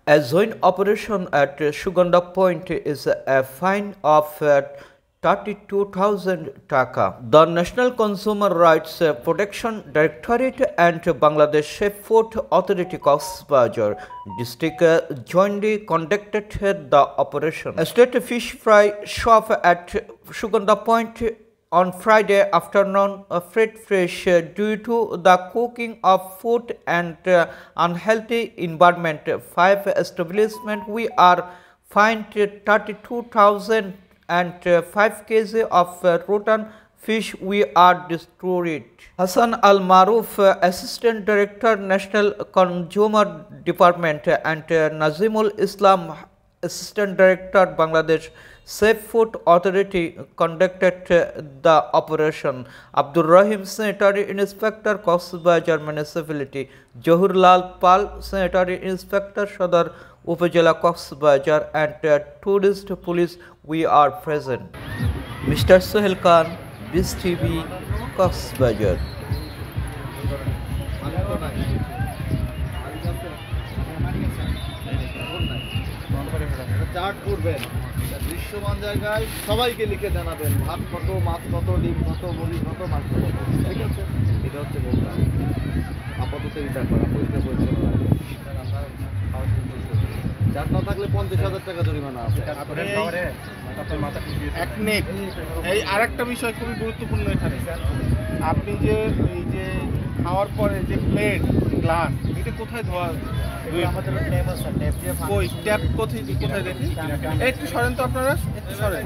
A joint operation at Suganda Point is a fine of 32,000 taka. The National Consumer Rights Protection Directorate and Bangladesh Seafood Authority Coxbazar district jointly conducted the operation. A state fish fry shop at Suganda Point on Friday afternoon freed fish due to the cooking of food and unhealthy environment. 5 establishments we are fined 32,000 and 5 kg of rotten fish we are destroyed. Hassan Al Maroof, Assistant Director, National Consumer Department, and Nazimul Islam, Assistant Director, Bangladesh Seafood Authority conducted the operation. Abdul Rahim, Sanitary Inspector, Coxbazar Municipality. Johur Lal Pal, Sanitary Inspector, Sadar Upazila, Coxbazar, and Tourist Police, we are present. Mr. Sohail Khan, Biz TV, Coxbazar. Chart করবেন দৃশ্যমান জায়গায় সবাইকে লিখে জানাবেন ভাত কত, মাছ কত, ডিম কত, মুরগি কত, মাছ কত। ঠিক আছে, এটা হচ্ছে বললাম আপাতত এটা করা পরিষ্কার পরিচ্ছন্ন রাখবেন। চার্ট না থাকলে 50,000 টাকা জরিমানা আছে। এক মিনিট, এই আরেকটা বিষয় খুবই গুরুত্বপূর্ণ এখানে। আপনি যে এই যে খাওয়ার পরে যে প্লেট গ্লাস এটা কোথায় ধোয়া? আমাদের ট্যাপ আছে, ট্যাপ দিয়ে ট্যাপ কোথায় দেখি একটু সরেন তো আপনারা, একটু সরেন।